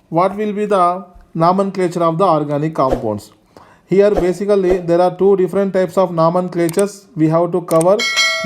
What will be the nomenclature of the organic compounds? Here basically there are two different types of nomenclatures we have to cover.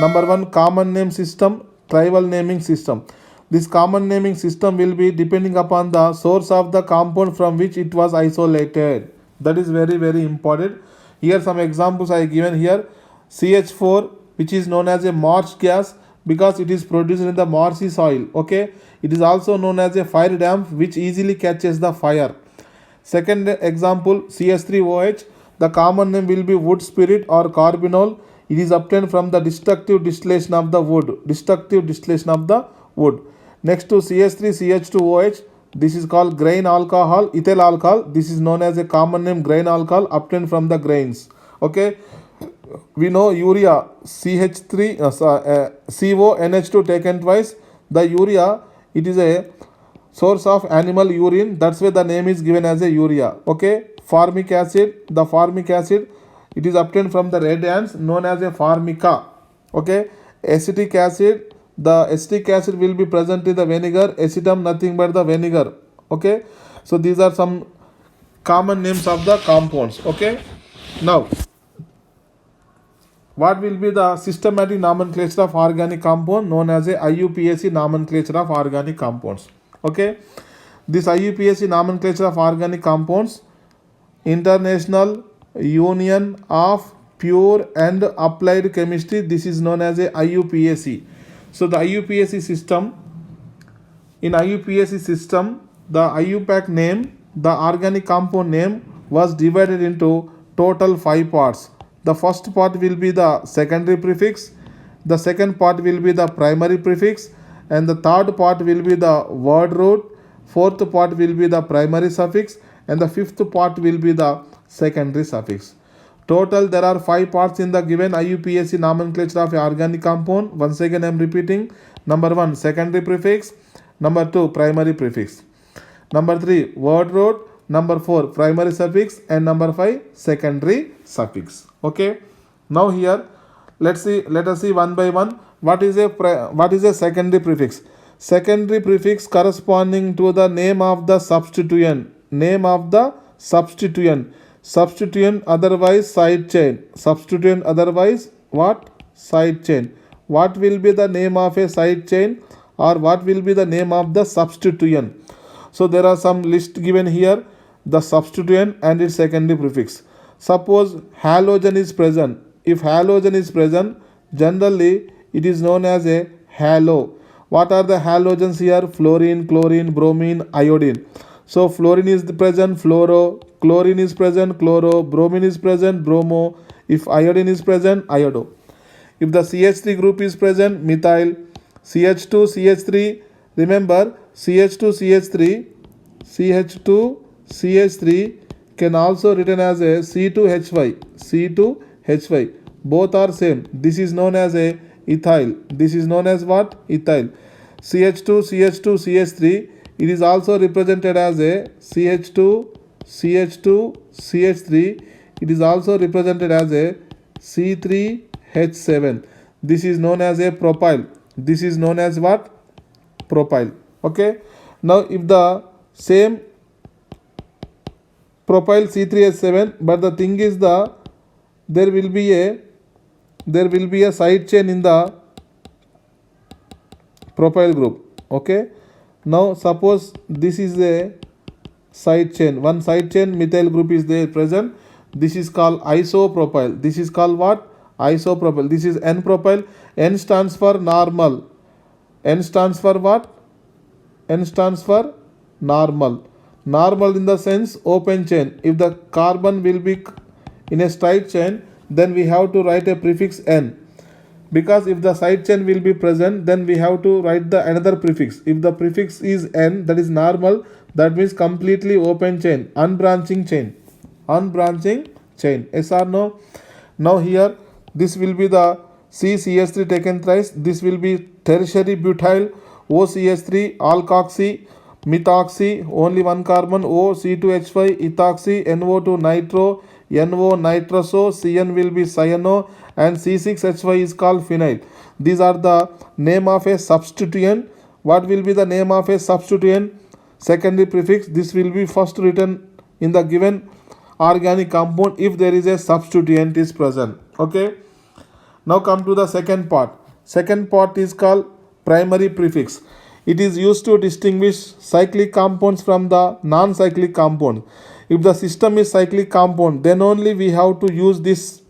Number one, common name system, tribal naming system. This common naming system will be depending upon the source of the compound from which it was isolated. That is very very important. Here some examples I given here. CH4, which is known as a marsh gas because it is produced in the marshy soil. Okay, it is also known as a fire damp which easily catches the fire. Second example, CH3OH. The common name will be wood spirit or carbinol. It is obtained from the destructive distillation of the wood. Destructive distillation of the wood. Next to CH3CH2OH. This is called grain alcohol, ethyl alcohol. This is known as a common name grain alcohol obtained from the grains. Okay. We know urea, CH3, CONH2 taken twice. The urea, it is a source of animal urine. That's why the name is given as a urea. Okay. Formic acid, the formic acid, it is obtained from the red ants known as a formica. Okay. Acetic acid, the acetic acid will be present in the vinegar. Acetum, nothing but the vinegar. Okay. So these are some common names of the compounds. Okay. Now, what will be the systematic nomenclature of organic compound known as a IUPAC nomenclature of organic compounds? Okay. This IUPAC nomenclature of organic compounds, International Union of Pure and Applied Chemistry, this is known as a IUPAC. So the IUPAC system, in IUPAC system, the IUPAC name, the organic compound name was divided into total 5 parts. The first part will be the secondary prefix, the second part will be the primary prefix, and the third part will be the word root, fourth part will be the primary suffix, and the fifth part will be the secondary suffix. Total there are 5 parts in the given IUPAC nomenclature of organic compound. Once again I am repeating. Number 1, secondary prefix. Number 2, primary prefix. Number 3, word root. Number 4, primary suffix. And number 5, secondary suffix. Okay. Now here let us see one by one. What is a secondary prefix? Secondary prefix corresponding to the name of the substituent. Name of the substituent. Substituent otherwise side chain. Substituent otherwise what? Side chain. What will be the name of a side chain, or what will be the name of the substituent? So there are some list given here. The substituent and its secondary prefix. Suppose halogen is present. If halogen is present, generally it is known as a halo. What are the halogens here? Fluorine, chlorine, bromine, iodine. So fluorine is present, fluoro. Chlorine is present, chloro. Bromine is present, bromo. If iodine is present, iodo. If the CH3 group is present, methyl. CH2, CH3. Remember, CH2, CH3 can also written as a C2Hy. C2Hy. Both are same. This is known as a ethyl. This is known as what? Ethyl. CH3. It is also represented as a CH3. It is also represented as a C3H7. This is known as a propyl. This is known as what? Propyl. Okay. Now if the same propyl C3H7, but the thing is there will be a side chain in the propyl group. Okay. Now suppose this is a side chain. One side chain methyl group is there present. This is called isopropyl. This is called what? Isopropyl. This is N-propyl. N stands for normal. N stands for what? N stands for normal. Normal in the sense open chain. If the carbon will be in a straight chain, then we have to write a prefix N. Because if the side chain will be present, then we have to write the another prefix. If the prefix is N, that is normal, that means completely open chain, unbranching chain. Yes or no? Now here this will be the CCH3 taken thrice. This will be tertiary butyl, OCH3, alkoxy, methoxy, only one carbon, O, C2H5, ethoxy, NO2 nitro, NO nitroso, CN will be cyano, and C6H5 is called phenyl. These are the name of a substituent. What will be the name of a substituent? secondary prefix. This will be first written in the given organic compound if there is a substituent is present. Okay. Now come to the second part. Second part is called primary prefix. It is used to distinguish cyclic compounds from the non-cyclic compound. If the system is cyclic compound, then only we have to use this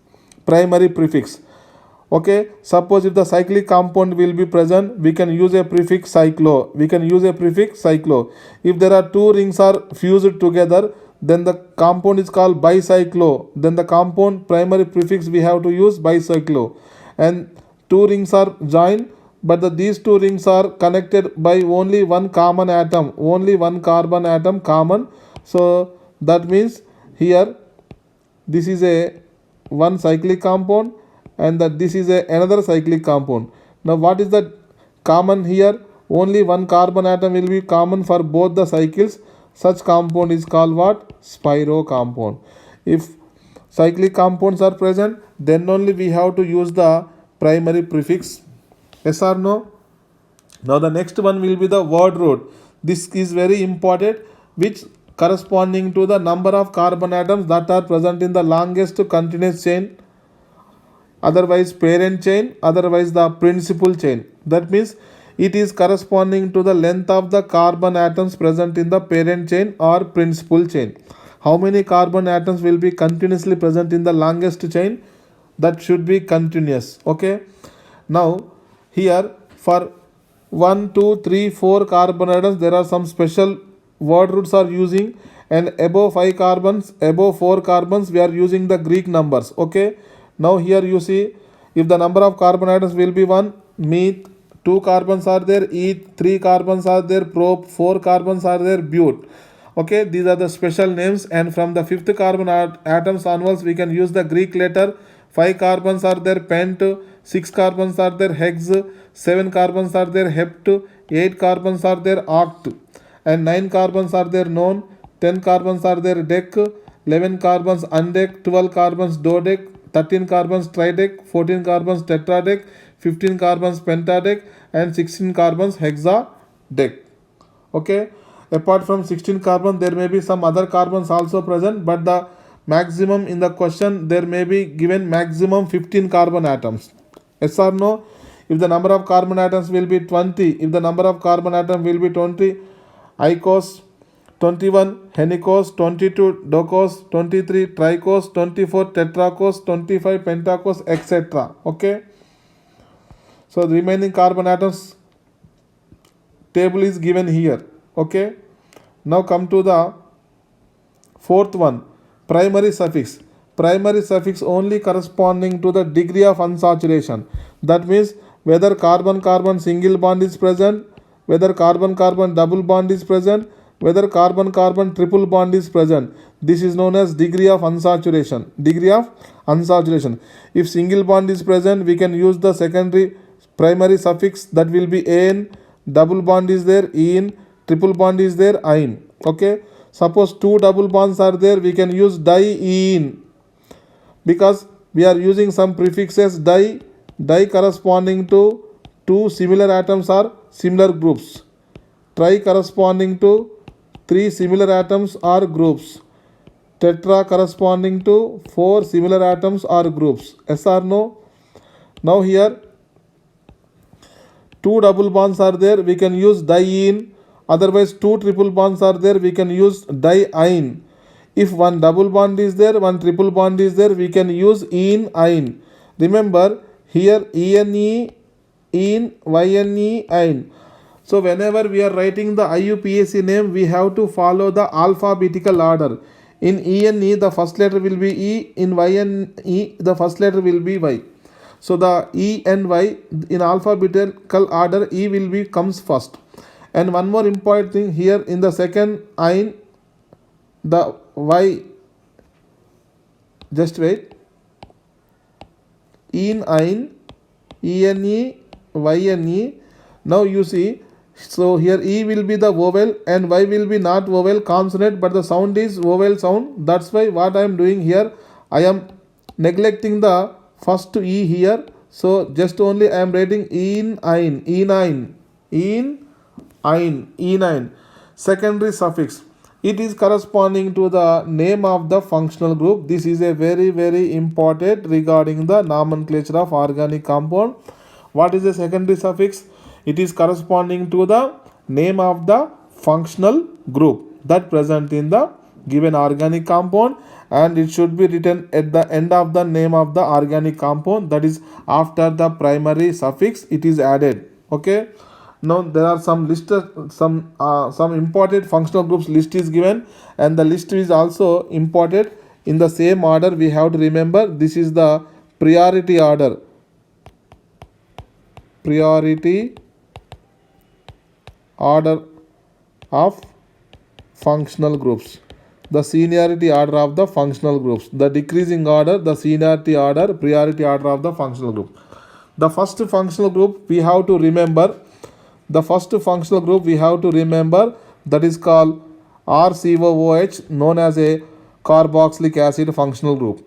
primary prefix. Okay, suppose if the cyclic compound will be present, we can use a prefix cyclo. If there are two rings are fused together, then the compound is called bicyclo. Then the compound primary prefix we have to use bicyclo. And two rings are joined, but these two rings are connected by only one common atom, only one carbon atom common. So that means here this is a one cyclic compound and that this is another cyclic compound. Now what is the common here? Only one carbon atom will be common for both the cycles. Such compound is called what? Spiro compound. If cyclic compounds are present, then only we have to use the primary prefix. Yes or no? Now the next one will be the word root. This is very important, which corresponding to the number of carbon atoms that are present in the longest continuous chain, otherwise parent chain, otherwise the principal chain. That means it is corresponding to the length of the carbon atoms present in the parent chain or principal chain. How many carbon atoms will be continuously present in the longest chain? That should be continuous. Okay. Now here for 1, 2, 3, 4 carbon atoms there are some special word roots are using, and above 5 carbons, above 4 carbons we are using the Greek numbers. Okay. Now here you see, if the number of carbon atoms will be 1, meth, 2 carbons are there, eth, 3 carbons are there, prop, 4 carbons are there, but. Okay, these are the special names, and from the 5th carbon atoms onwards we can use the Greek letter. 5 carbons are there, pent, 6 carbons are there, hex, 7 carbons are there, hept, 8 carbons are there, oct, and 9 carbons are there, non, 10 carbons are there, dec, 11 carbons undec, 12 carbons dodec, 13 carbons tridec, 14 carbons tetradec, 15 carbons pentadec, and 16 carbons hexadec. Okay. Apart from 16 carbon, there may be some other carbons also present, but the maximum in the question there may be given maximum 15 carbon atoms. Yes or no? If the number of carbon atoms will be 20, if the number of carbon atom will be 20, icos, 21 henicos, 22 docos, 23 tricos, 24 tetracos, 25 pentacos, etc. Okay. So the remaining carbon atoms table is given here. Okay. Now come to the fourth one, primary suffix. Primary suffix only corresponding to the degree of unsaturation. That means whether carbon-carbon single bond is present, whether carbon-carbon double bond is present, whether carbon-carbon triple bond is present. This is known as degree of unsaturation. Degree of unsaturation. If single bond is present, we can use the secondary primary suffix, that will be an, double bond is there, in, triple bond is there, ein. Okay. Suppose two double bonds are there, we can use di-in, because we are using some prefixes di corresponding to two similar atoms or similar groups, tri corresponding to three similar atoms or groups, tetra corresponding to 4 similar atoms or groups. Yes or no? Now here two double bonds are there, we can use di-in. Otherwise two triple bonds are there, we can use di-ein. If one double bond is there, one triple bond is there, we can use in, ein. Remember here ene, in, yne, ein. So whenever we are writing the IUPAC name, we have to follow the alphabetical order. In ene the first letter will be E, in yne the first letter will be Y. So the E and Y in alphabetical order, E will be comes first. And one more important thing here, in the second ein, the Y, just wait, in, ein, ene, yne. Now you see, so here E will be the vowel and Y will be not vowel, consonant, but the sound is vowel sound. That's why what I am doing here, I am neglecting the first E here. So just only I am writing in, ein, in, ein, in, ein, in, ein. secondary suffix, it is corresponding to the name of the functional group. This is a very important regarding the nomenclature of organic compound. What is the secondary suffix? It is corresponding to the name of the functional group that present in the given organic compound, and it should be written at the end of the name of the organic compound, that is after the primary suffix it is added. Okay, now there are some some important functional groups list is given, and the list is also imported in the same order. We have to remember this is the priority order, priority order of functional groups, the seniority order of the functional groups, the decreasing order, the seniority order, priority order of the functional group. The first functional group we have to remember, that is called RCOOH, known as a carboxylic acid functional group.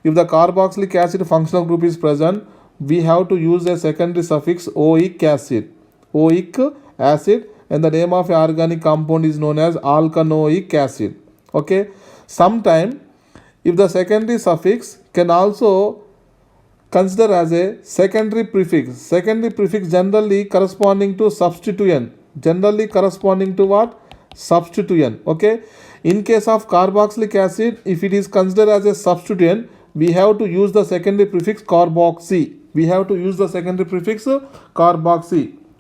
If the carboxylic acid functional group is present, we have to use a secondary suffix oic acid, and the name of an organic compound is known as alkanoic acid. Okay, sometime if the secondary suffix can also consider as a secondary prefix generally corresponding to substituent, what? Substituent. Okay, in case of carboxylic acid, if it is considered as a substituent, we have to use the secondary prefix carboxy.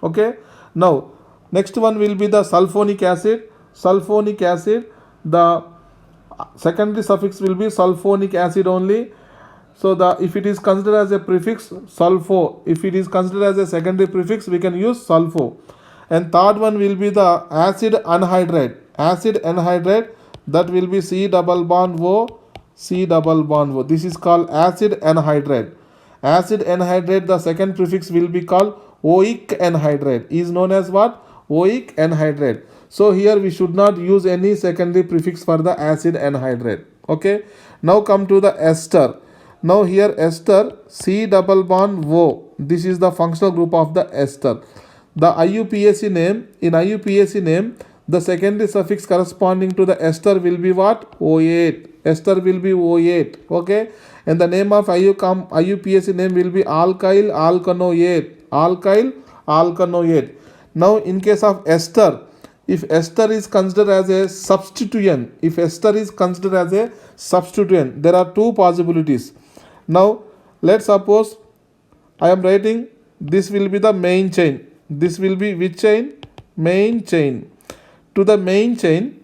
Okay, now next one will be the sulfonic acid. The secondary suffix will be sulfonic acid only. So if it is considered as a prefix, sulfo. If it is considered as a secondary prefix, we can use sulfo. And third one will be the acid anhydride. That will be C double bond O. This is called acid anhydride. The second prefix will be called oic anhydride. Is known as what? Oic anhydride. So here we should not use any secondary prefix for the acid anhydride. Okay. Now come to the ester. Now here ester, C double bond O. This is the functional group of the ester. The IUPAC name, the secondary suffix corresponding to the ester will be what? O8. Okay. And the name of IUPAC name will be alkyl alkanoate. Now in case of ester, if ester is considered as a substituent, there are two possibilities. Now let's suppose I am writing this will be the main chain. This will be which chain? Main chain. To the main chain,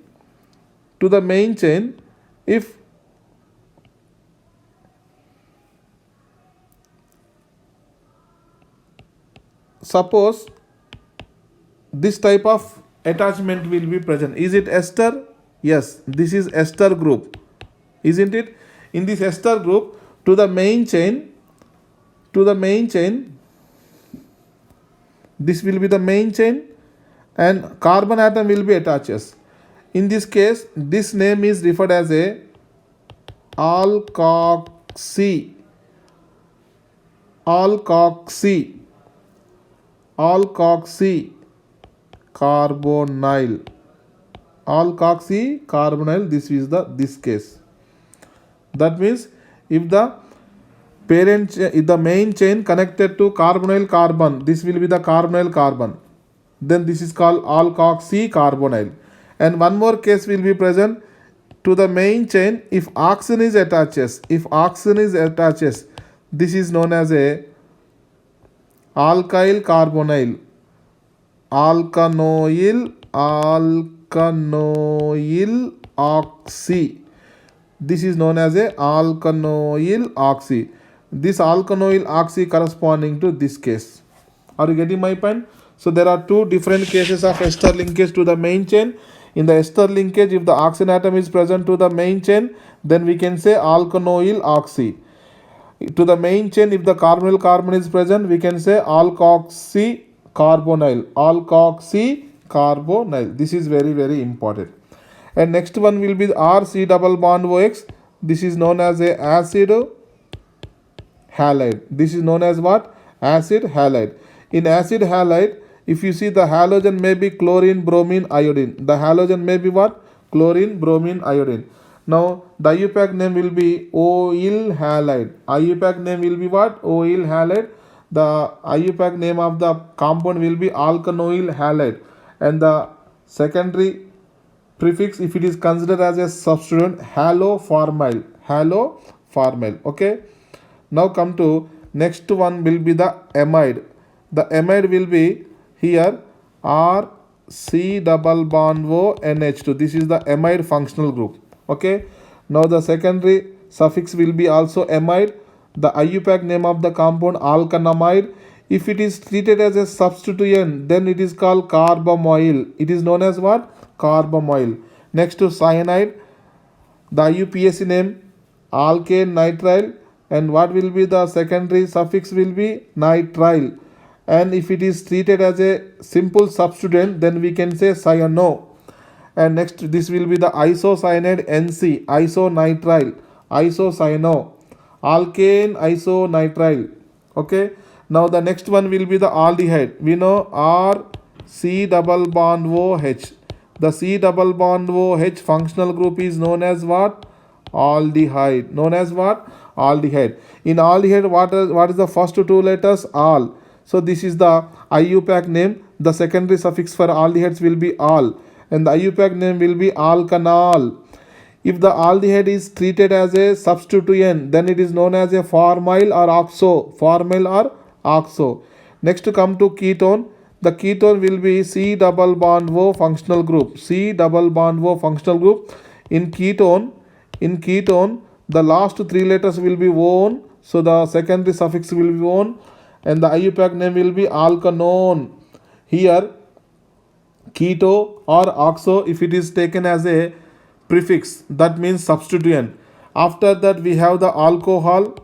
if suppose this type of attachment will be present, is it ester? Yes, this is ester group, isn't it? In this ester group, to the main chain, this will be the main chain, and carbon atom will be attaches. In this case, this name is referred as a alkoxy carbonyl. This is this case. That means if the main chain connected to carbonyl carbon, this will be the carbonyl carbon, then this is called alkoxy carbonyl. And one more case will be present, to the main chain if oxygen is attaches, this is known as a alkyl carbonyl, alkanoyl oxy. This is known as a alkanoyl oxy. This alkanoyl oxy corresponding to this case. Are you getting my point? So there are two different cases of ester linkage to the main chain. In the ester linkage, if the oxygen atom is present to the main chain, then we can say alkanoyl oxy. To the main chain, if the carbonyl carbon is present, we can say alkoxy carbonyl. This is very important. And next one will be the RC double bond OX. This is known as a acid halide. This is known as what? Acid halide. In acid halide, If you see, the halogen may be chlorine, bromine, iodine. The halogen may be what? Chlorine, bromine, iodine. Now the IUPAC name will be oil halide. IUPAC name will be what? Oil halide. The IUPAC name of the compound will be alkanoyl halide, and the secondary prefix, if it is considered as a substituent, haloformyl. Haloformyl. Okay. Now come to next one will be the amide. The amide will be here R C double bond O NH2. This is the amide functional group. Okay. Now the secondary suffix will be also amide. The IUPAC name of the compound alkanamide. If it is treated as a substituent, then it is called carbamoyl. It is known as what? Carbamoyl. Next to cyanide, the IUPAC name alkane nitrile, and what will be the secondary suffix will be nitrile. And if it is treated as a simple substituent, then we can say cyano. And next, this will be the isocyanide NC, isonitrile, isocyano, alkane isonitrile. Okay. Now the next one will be the aldehyde. We know R C double bond OH. The C double bond OH functional group is known as what? Aldehyde. Known as what? Aldehyde. In aldehyde, what is the first two letters? Al. So this is the IUPAC name. The secondary suffix for aldehydes will be al, and the IUPAC name will be alkanal. If the aldehyde is treated as a substituent, then it is known as a formyl or oxo. Formyl or oxo. Next to come to ketone. The ketone will be C double bond O functional group. C double bond O functional group. In ketone, the last three letters will be on. So the secondary suffix will be on, and the IUPAC name will be alkanone. Here, keto or oxo, if it is taken as a prefix, that means substituent. After that we have the alcohol.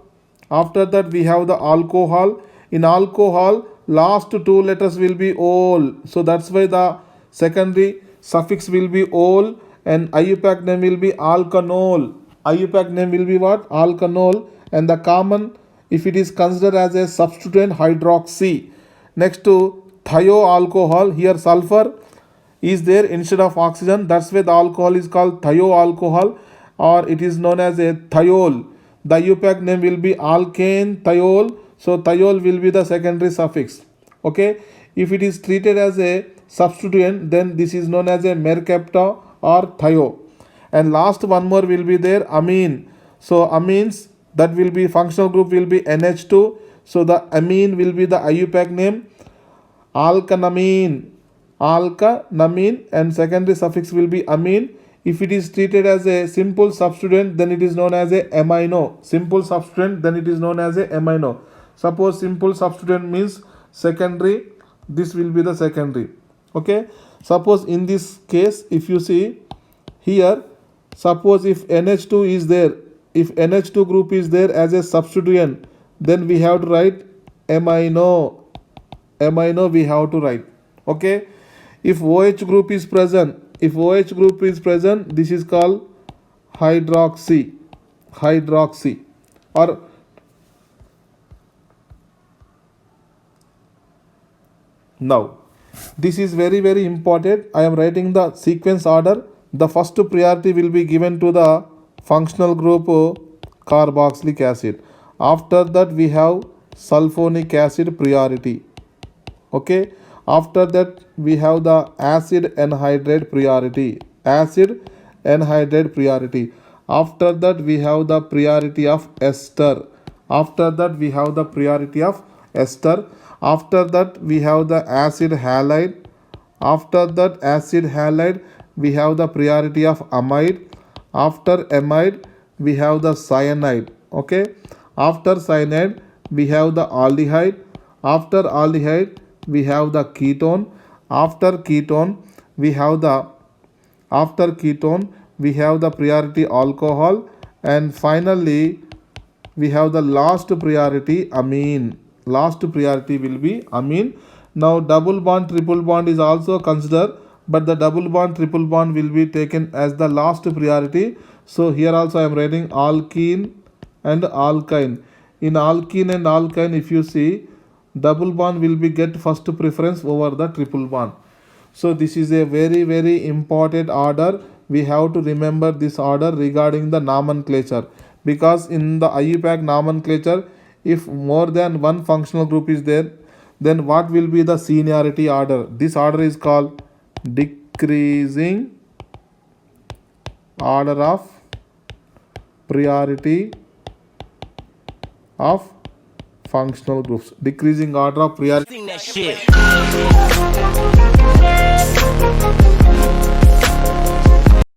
In alcohol, last two letters will be ol. So that's why the secondary suffix will be ol, and IUPAC name will be alkanol. IUPAC name will be what? Alkanol. And the common, if it is considered as a substituent, hydroxy. Next to thioalcohol, here sulfur is there instead of oxygen. That's why the alcohol is called thioalcohol, or it is known as a thiol. The IUPAC name will be alkane thiol. So thiol will be the secondary suffix. Okay. If it is treated as a substituent, then this is known as a mercapta or thio. And last one more will be there, amine. So amines, that will be functional group will be NH2. So the amine will be the IUPAC name alkanamine, and secondary suffix will be amine. If it is treated as a simple substituent, then it is known as a amino. Simple substituent, then it is known as a amino. Suppose simple substituent means secondary, this will be the secondary. Okay. Suppose in this case, if you see here, suppose if NH2 is there, if NH2 group is there as a substituent, then we have to write amino. Amino we have to write. Okay. If OH group is present, this is called hydroxy. Or now, this is very, very important. I am writing the sequence order. The first priority will be given to the functional group carboxylic acid. After that we have sulfonic acid priority. Okay. After that we have the acid anhydride priority. After that we have the priority of ester. After that we have the acid halide. After that acid halide we have the priority of amide. After amide we have the cyanide. Okay. After cyanide we have the aldehyde. After aldehyde we have the ketone. After ketone we have the priority alcohol, and finally we have the last priority amine. Last priority will be amine. Now double bond, triple bond is also considered, but the double bond, triple bond will be taken as the last priority. So here also I am writing alkene and alkyne. In alkene and alkyne, if you see, double bond will be get first preference over the triple bond. So this is a very important order. We have to remember this order regarding the nomenclature, because in the IUPAC nomenclature, if more than one functional group is there, then what will be the seniority order? This order is called decreasing order of priority of functional groups. Decreasing order of priority. Sing that shit.